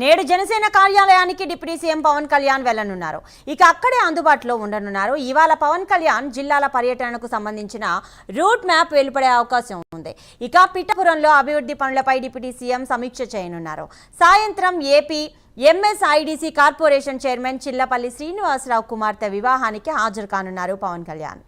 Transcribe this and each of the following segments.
నేడు జనసేన కార్యాలయానికి deputy CM Pawan Kalyan వెళ్లనున్నారు. ఇక అక్కడే అందుబాటులో ఉండనున్నారు. ఇవాళ పవన్ కళ్యాణ్ జిల్లాల పర్యటనకు సంబంధించిన రూట్ మ్యాప్ వెలువడే అవకాశం ఉంది. ఇక పిఠాపురంలో అభివృద్ధి పనులపై డిప్యూటీ సీఎం సమీక్ష చేయనున్నారు. సాయంత్రం AP MSIDC corporation chairman Chillapalli Srinivasarao కుమార్తె వివాహానికి హాజరు కానున్నారు పవన్ కళ్యాణ్.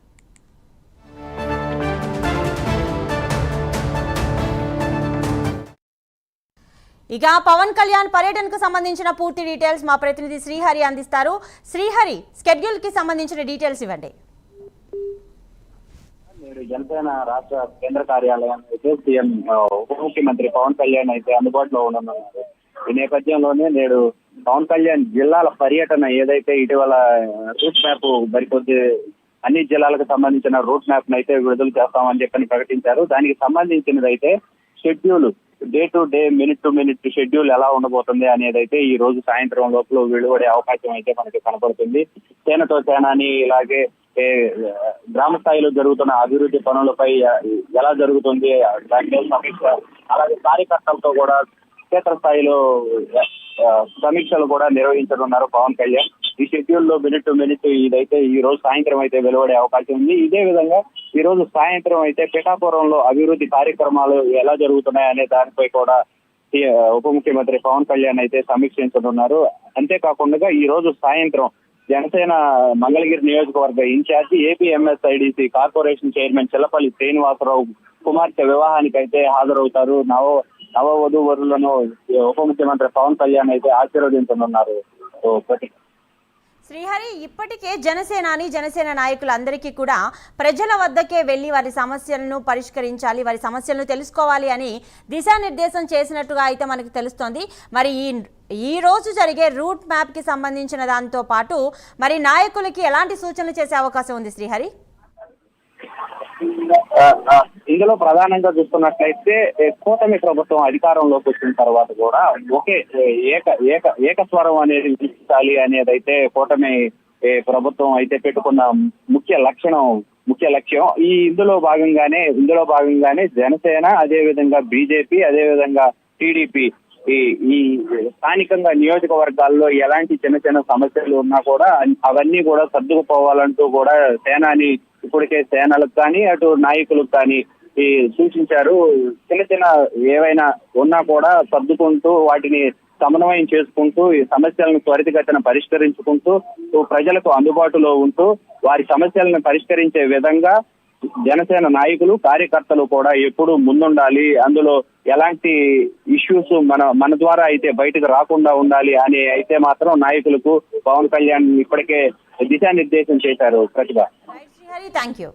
ఇక పవన్ కళ్యాణ్ పర్యటనకు సంబంధించిన పూర్తి డీటెయిల్స్ మా ప్రతినిధి శ్రీహరి అందిస్తారు. శ్రీహరి, స్కెడ్యూల్ కి సంబంధించిన డీటెయిల్స్ ఇవ్వండి. జనసేన రాష్ట్ర కేంద్ర కార్యాలయానికి సీఎం ఉప ముఖ్యమంత్రి పవన్ కళ్యాణ్ అయితే అందుబాటులో ఉండనున్నారు. ఈ నేపథ్యంలోనే నేడు పవన్ కళ్యాణ్ జిల్లాల పర్యటన ఏదైతే ఇటీవల రూట్ మ్యాప్ మరికొద్ది అన్ని జిల్లాలకు సంబంధించిన రూట్ మ్యాప్ అయితే విడుదల చేస్తామని చెప్పని ప్రకటించారు. దానికి సంబంధించినది అయితే schedule day to day, minute to minute schedule ఎలా ఉండబోతుంది అనేది అయితే ఈ రోజు సాయంత్రం లోపల వెలువడే అవకాశం అయితే మనకి కనపడుతుంది. సేనతో సేనాని ఇలాగే గ్రామ స్థాయిలో జరుగుతున్న అభివృద్ధి పనులపై ఎలా జరుగుతుంది దాని సమీక్ష, అలాగే కార్యకర్తలతో కూడా క్షేత్రస్థాయిలో సమీక్షలు కూడా నిర్వహించనున్నారు పవన్ కళ్యాణ్. ఈ షెడ్యూల్ లో మినిట్ టు మినిట్ ఇదైతే ఈ రోజు సాయంత్రం అయితే వెలువడే అవకాశం ఉంది. ఇదే విధంగా ఈ రోజు సాయంత్రం అయితే పిఠాపురంలో అభివృద్ధి కార్యక్రమాలు ఎలా జరుగుతున్నాయి అనే దానిపై కూడా ఉప ముఖ్యమంత్రి పవన్ కళ్యాణ్ అయితే సమీక్షించనున్నారు. అంతేకాకుండా ఈ రోజు సాయంత్రం జనసేన మంగళగిరి నియోజకవర్గ incharge APMSIDC corporation chairman Chillapalli Srinivasarao కుమార్తె వివాహానికి అయితే హాజరవుతారు. నవ వధూవరులను ఉప ముఖ్యమంత్రి పవన్ కళ్యాణ్ అయితే ఆశీర్వదించనున్నారు. శ్రీహరి, ఇప్పటికే జనసేన నాయకులందరికీ కూడా ప్రజల వద్దకే వెళ్లి వారి సమస్యలను పరిష్కరించాలి, వారి సమస్యలను తెలుసుకోవాలి అని దిశానిర్దేశం చేసినట్టుగా అయితే మనకు తెలుస్తోంది. మరి ఈ రోజు జరిగే రూట్ మ్యాప్ కి సంబంధించిన దాంతో పాటు మరి నాయకులకి ఎలాంటి సూచనలు చేసే అవకాశం ఉంది శ్రీహరి? ఇందులో ప్రధానంగా చూస్తున్నట్లయితే కూటమి ప్రభుత్వం అధికారంలోకి వచ్చిన తర్వాత కూడా ఒకే ఏకస్వరం అనేది వినిపించాలి అనేది అయితే కూటమి ప్రభుత్వం అయితే పెట్టుకున్న ముఖ్య లక్ష్యం. ఇందులో భాగంగానే జనసేన, అదే విధంగా బీజేపీ, అదే విధంగా టీడీపీ ఈ స్థానికంగా నియోజకవర్గాల్లో ఎలాంటి చిన్న సమస్యలు ఉన్నా కూడా అవన్నీ కూడా సర్దుకుపోవాలంటూ కూడా సేనాని ఇప్పటికే సేనలకు కానీ అటు నాయకులకు కానీ సూచించారు. చిన్న ఏవైనా ఉన్నా కూడా సర్దుకుంటూ వాటిని సమన్వయం చేసుకుంటూ ఈ సమస్యలను త్వరితగతిన పరిష్కరించుకుంటూ ప్రజలకు అందుబాటులో ఉంటూ వారి సమస్యలను పరిష్కరించే విధంగా జనసేన నాయకులు, కార్యకర్తలు కూడా ఎప్పుడూ ముందుండాలి. అందులో ఎలాంటి ఇష్యూస్ మన ద్వారా అయితే బయటకు రాకుండా ఉండాలి అని అయితే మాత్రం నాయకులకు పవన్ కళ్యాణ్ ఇప్పటికే దిశానిర్దేశం చేశారు. ప్రతిభ. Thank you.